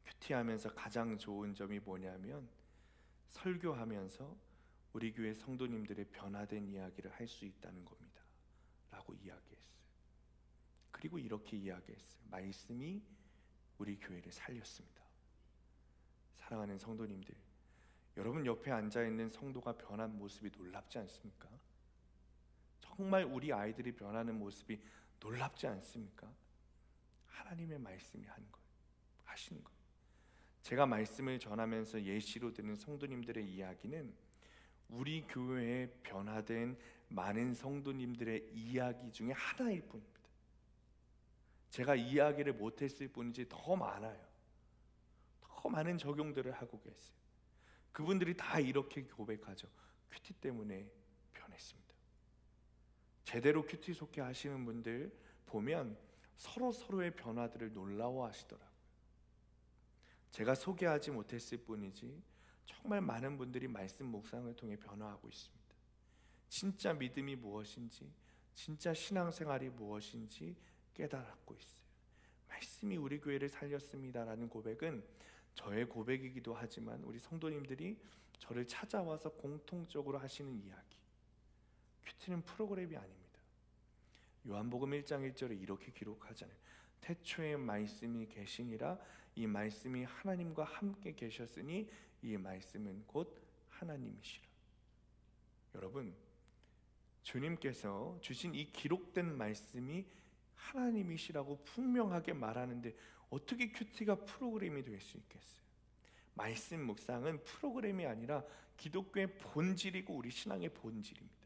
큐티하면서 가장 좋은 점이 뭐냐면 설교하면서 우리 교회 성도님들의 변화된 이야기를 할 수 있다는 겁니다 라고 이야기했어요. 그리고 이렇게 이야기했어요. 말씀이 우리 교회를 살렸습니다. 사랑하는 성도님들, 여러분 옆에 앉아있는 성도가 변한 모습이 놀랍지 않습니까? 정말 우리 아이들이 변하는 모습이 놀랍지 않습니까? 하나님의 말씀이 한 거예요. 하신 거예요. 제가 말씀을 전하면서 예시로 드는 성도님들의 이야기는 우리 교회에 변화된 많은 성도님들의 이야기 중에 하나일 뿐입니다. 제가 이야기를 못했을 뿐이지 더 많아요. 더 많은 적용들을 하고 계세요. 그분들이 다 이렇게 고백하죠. 큐티 때문에 변했습니다. 제대로 큐티 속해 하시는 분들 보면 서로의 변화들을 놀라워하시더라고요. 제가 소개하지 못했을 뿐이지 정말 많은 분들이 말씀 묵상을 통해 변화하고 있습니다. 진짜 믿음이 무엇인지, 진짜 신앙생활이 무엇인지 깨달았고 있어요. 말씀이 우리 교회를 살렸습니다라는 고백은 저의 고백이기도 하지만 우리 성도님들이 저를 찾아와서 공통적으로 하시는 이야기. 큐티는 프로그램이 아닙니다. 요한복음 1장 1절에 이렇게 기록하잖아요. 태초에 말씀이 계시니라, 이 말씀이 하나님과 함께 계셨으니 이 말씀은 곧 하나님이시라. 여러분, 주님께서 주신 이 기록된 말씀이 하나님이시라고 분명하게 말하는데 어떻게 큐티가 프로그램이 될 수 있겠어요? 말씀 묵상은 프로그램이 아니라 기독교의 본질이고 우리 신앙의 본질입니다.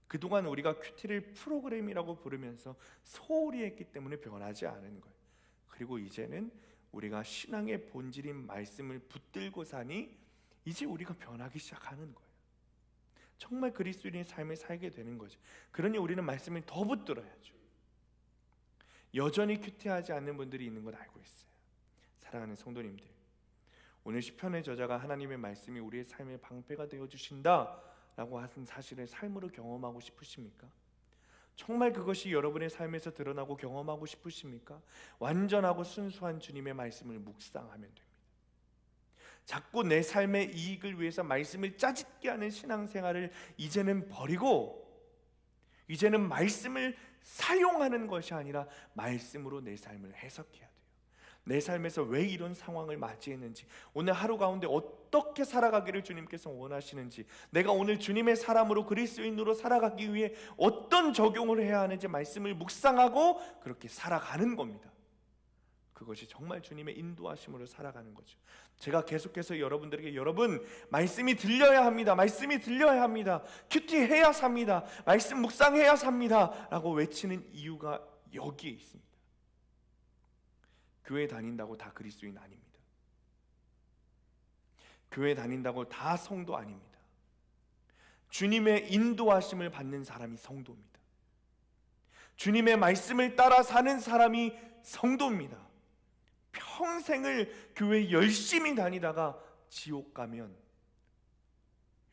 그동안 우리가 큐티를 프로그램이라고 부르면서 소홀히 했기 때문에 변하지 않은 거예요. 그리고 이제는 우리가 신앙의 본질인 말씀을 붙들고 사니 이제 우리가 변하기 시작하는 거예요. 정말 그리스도인의 삶을 살게 되는 거죠. 그러니 우리는 말씀을 더 붙들어야죠. 여전히 큐티하지 않는 분들이 있는 걸 알고 있어요. 사랑하는 성도님들, 오늘 시편의 저자가 하나님의 말씀이 우리의 삶의 방패가 되어주신다 라고 하신 사실을 삶으로 경험하고 싶으십니까? 정말 그것이 여러분의 삶에서 드러나고 경험하고 싶으십니까? 완전하고 순수한 주님의 말씀을 묵상하면 됩니다. 자꾸 내 삶의 이익을 위해서 말씀을 짜집게 하는 신앙생활을 이제는 버리고, 이제는 말씀을 사용하는 것이 아니라 말씀으로 내 삶을 해석해야 돼요. 내 삶에서 왜 이런 상황을 맞이했는지, 오늘 하루 가운데 어떻게 살아가기를 주님께서 원하시는지, 내가 오늘 주님의 사람으로 그리스도인으로 살아가기 위해 어떤 적용을 해야 하는지 말씀을 묵상하고 그렇게 살아가는 겁니다. 그것이 정말 주님의 인도하심으로 살아가는 거죠. 제가 계속해서 여러분들에게 여러분 말씀이 들려야 합니다. 말씀이 들려야 합니다. 큐티해야 삽니다. 말씀 묵상해야 삽니다. 라고 외치는 이유가 여기에 있습니다. 교회 다닌다고 다 그리스도인 아닙니다. 교회 다닌다고 다 성도 아닙니다. 주님의 인도하심을 받는 사람이 성도입니다. 주님의 말씀을 따라 사는 사람이 성도입니다. 평생을 교회 열심히 다니다가 지옥 가면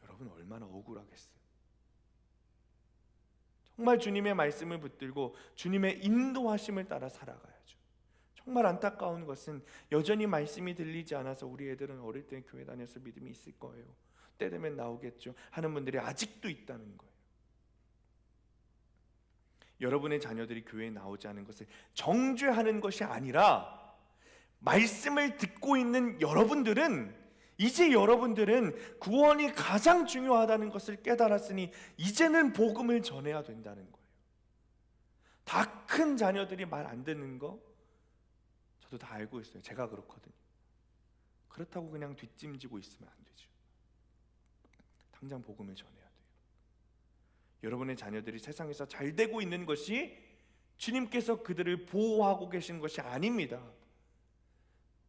여러분 얼마나 억울하겠어요. 정말 주님의 말씀을 붙들고 주님의 인도하심을 따라 살아가야죠. 정말 안타까운 것은 여전히 말씀이 들리지 않아서 우리 애들은 어릴 때 교회 다녀서 믿음이 있을 거예요, 때 되면 나오겠죠 하는 분들이 아직도 있다는 거예요. 여러분의 자녀들이 교회에 나오지 않은 것을 정죄하는 것이 아니라, 말씀을 듣고 있는 여러분들은 이제 여러분들은 구원이 가장 중요하다는 것을 깨달았으니 이제는 복음을 전해야 된다는 거예요. 다 큰 자녀들이 말 안 듣는 거 저도 다 알고 있어요. 제가 그렇거든요. 그렇다고 그냥 뒷짐지고 있으면 안 되죠. 당장 복음을 전해야 돼요. 여러분의 자녀들이 세상에서 잘 되고 있는 것이 주님께서 그들을 보호하고 계신 것이 아닙니다.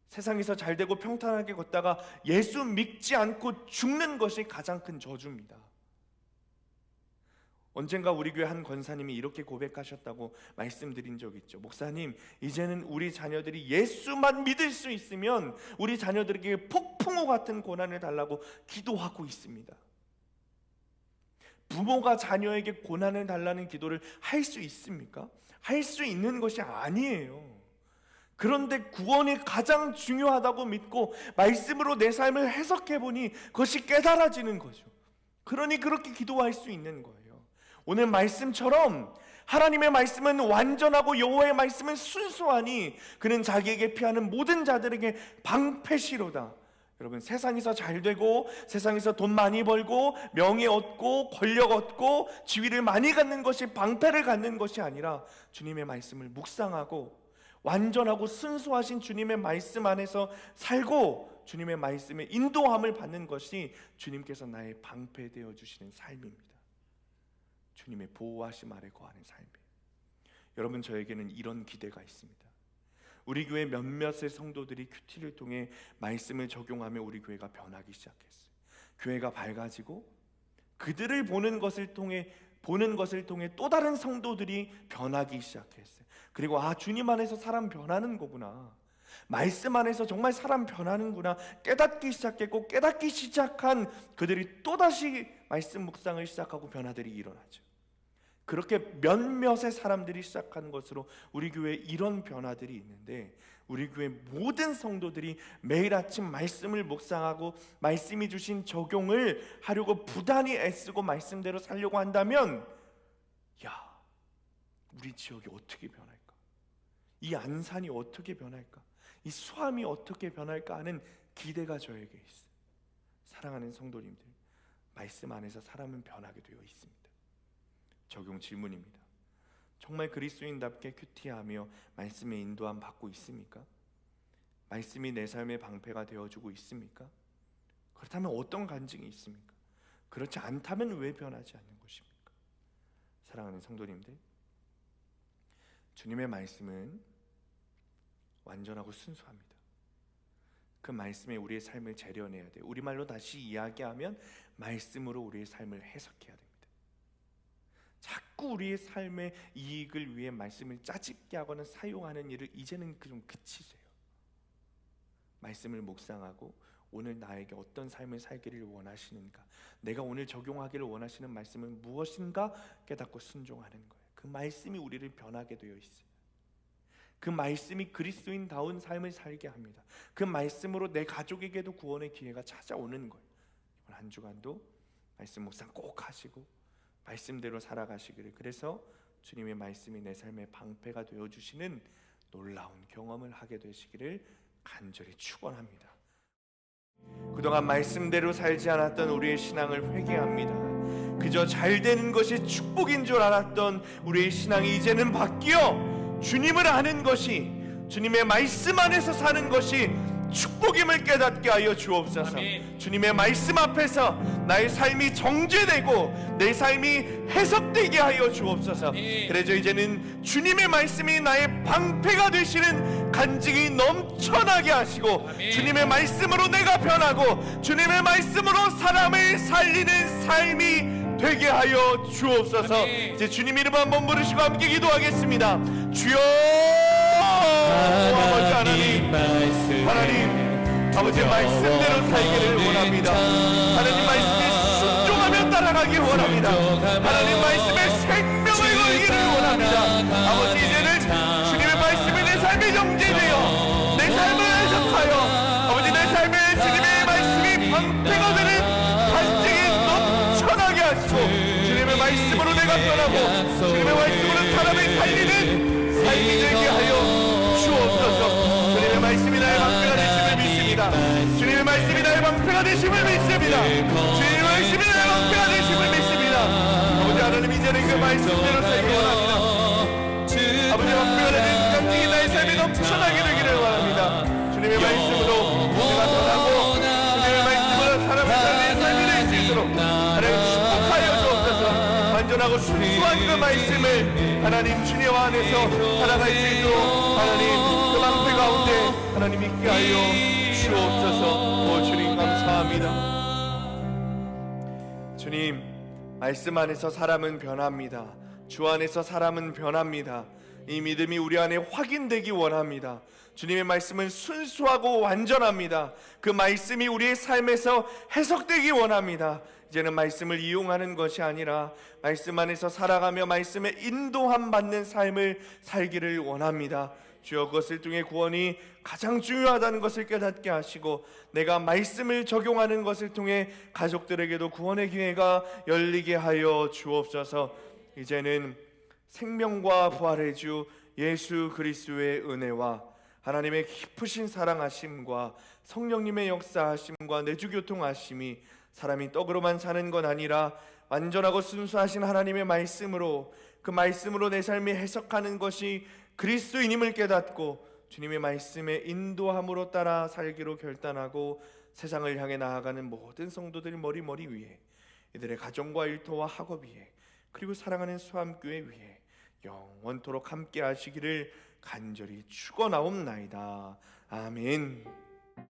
세상에서 잘 되고 평탄하게 걷다가 예수 믿지 않고 죽는 것이 가장 큰 저주입니다. 언젠가 우리 교회 한 권사님이 이렇게 고백하셨다고 말씀드린 적 있죠. 목사님, 이제는 우리 자녀들이 예수만 믿을 수 있으면 우리 자녀들에게 폭풍우 같은 고난을 달라고 기도하고 있습니다. 부모가 자녀에게 고난을 달라는 기도를 할 수 있습니까? 할 수 있는 것이 아니에요. 그런데 구원이 가장 중요하다고 믿고 말씀으로 내 삶을 해석해 보니 그것이 깨달아지는 거죠. 그러니 그렇게 기도할 수 있는 거예요. 오늘 말씀처럼 하나님의 말씀은 완전하고 여호와의 말씀은 순수하니 그는 자기에게 피하는 모든 자들에게 방패시로다. 여러분, 세상에서 잘 되고 세상에서 돈 많이 벌고 명예 얻고 권력 얻고 지위를 많이 갖는 것이 방패를 갖는 것이 아니라 주님의 말씀을 묵상하고 완전하고 순수하신 주님의 말씀 안에서 살고 주님의 말씀에 인도함을 받는 것이 주님께서 나의 방패 되어 주시는 삶입니다. 주님의 보호하심 아래 거하는 삶이에요. 여러분, 저에게는 이런 기대가 있습니다. 우리 교회 몇몇의 성도들이 큐티를 통해 말씀을 적용하며 우리 교회가 변하기 시작했어요. 교회가 밝아지고 그들을 보는 것을 통해 또 다른 성도들이 변하기 시작했어요. 그리고 주님 안에서 사람 변하는 거구나, 말씀 안에서 정말 사람 변하는구나 깨닫기 시작했고, 깨닫기 시작한 그들이 또다시 말씀 묵상을 시작하고 변화들이 일어나죠. 그렇게 몇몇의 사람들이 시작한 것으로 우리 교회에 이런 변화들이 있는데, 우리 교회 모든 성도들이 매일 아침 말씀을 묵상하고 말씀이 주신 적용을 하려고 부단히 애쓰고 말씀대로 살려고 한다면, 우리 지역이 어떻게 변할까? 이 안산이 어떻게 변할까? 이 수암이 어떻게 변할까 하는 기대가 저에게 있어요. 사랑하는 성도님들, 말씀 안에서 사람은 변하게 되어 있습니다. 적용 질문입니다. 정말 그리스도인답게 큐티하며 말씀의 인도함 받고 있습니까? 말씀이 내 삶의 방패가 되어주고 있습니까? 그렇다면 어떤 간증이 있습니까? 그렇지 않다면 왜 변하지 않는 것입니까? 사랑하는 성도님들, 주님의 말씀은 완전하고 순수합니다. 그 말씀에 우리의 삶을 재련해야 돼요. 우리말로 다시 이야기하면 말씀으로 우리의 삶을 해석해야 됩니다. 자꾸 우리의 삶의 이익을 위해 말씀을 짜집게 하거나 사용하는 일을 이제는 좀 그치세요. 말씀을 묵상하고 오늘 나에게 어떤 삶을 살기를 원하시는가, 내가 오늘 적용하기를 원하시는 말씀은 무엇인가 깨닫고 순종하는 거예요. 그 말씀이 우리를 변하게 되어 있어요. 그 말씀이 그리스도인다운 삶을 살게 합니다. 그 말씀으로 내 가족에게도 구원의 기회가 찾아오는 거예요. 이번 한 주간도 말씀 묵상 꼭 하시고 말씀대로 살아가시기를, 그래서 주님의 말씀이 내 삶의 방패가 되어주시는 놀라운 경험을 하게 되시기를 간절히 축원합니다. 그동안 말씀대로 살지 않았던 우리의 신앙을 회개합니다. 그저 잘 되는 것이 축복인 줄 알았던 우리의 신앙이 이제는 바뀌어 주님을 아는 것이, 주님의 말씀 안에서 사는 것이 축복임을 깨닫게 하여 주옵소서. 아멘. 주님의 말씀 앞에서 나의 삶이 정죄되고 내 삶이 해석되게 하여 주옵소서. 아멘. 그래서 이제는 주님의 말씀이 나의 방패가 되시는 간증이 넘쳐나게 하시고, 아멘. 주님의 말씀으로 내가 변하고 주님의 말씀으로 사람을 살리는 삶이 되게 하여 주옵소서. 아멘. 이제 주님 이름 한번 부르시고 함께 기도하겠습니다. 주여, 아버지 하나님, 하나님 아버지 말씀대로 살기를 원합니다. 하나님 말씀에 순종하며 따라가기 원합니다. 하나님 말씀에 생명을 걸기를 원합니다. 아버지 이제는 주님의 말씀이 내 삶에 정제되어 내 삶을 해석하여 아버지 내 삶에 주님의 말씀이 방패가 되는 간증이 넘쳐나게 하시고, 주님의 말씀으로 내가 변하고 주님의 말씀으로 사람을 살리는 삶이 되게 하여 주옵소서. 주님의 말씀이 나의 방패가 되심을 믿습니다. 주님의 말씀이 나의 방패가 되심을 믿습니다. 주님의 말씀이 나의 방패가 되심을 믿습니다. 아버지 하나님 이제는 그 말씀대로 살기 원합니다. 아버지 방패가 되는 간증이 나의 삶에 넘쳐나게 되기를 원합니다. 주님의 말씀으로 내가 변하고 주님의 말씀으로 사람을 살리는 삶이 될 수 있도록 하나님 축복하여 주옵소서. 완전하고 순수한 그 말씀을 하나님 주님 안에서 살아갈 수 있도록 하나님 그 방패 가운데 하나님 있게 하여 주옵소서. 주님 감사합니다. 주님 말씀 안에서 사람은 변합니다. 주 안에서 사람은 변합니다. 이 믿음이 우리 안에 확인되기 원합니다. 주님의 말씀은 순수하고 완전합니다. 그 말씀이 우리의 삶에서 해석되기 원합니다. 이제는 말씀을 이용하는 것이 아니라 말씀 안에서 살아가며 말씀에 인도함 받는 삶을 살기를 원합니다. 주여 그것을 통해 구원이 가장 중요하다는 것을 깨닫게 하시고, 내가 말씀을 적용하는 것을 통해 가족들에게도 구원의 기회가 열리게 하여 주옵소서. 이제는 생명과 부활의 주 예수 그리스도의 은혜와 하나님의 깊으신 사랑하심과 성령님의 역사하심과 내주교통하심이 사람이 떡으로만 사는 건 아니라 완전하고 순수하신 하나님의 말씀으로, 그 말씀으로 내 삶이 해석하는 것이 그리스도인임을 깨닫고 주님의 말씀에 인도함으로 따라 살기로 결단하고 세상을 향해 나아가는 모든 성도들 머리 위에, 이들의 가정과 일터와 학업 위에, 그리고 사랑하는 수함교회 위에 영원토록 함께 하시기를 간절히 축원하옵나이다. 아멘.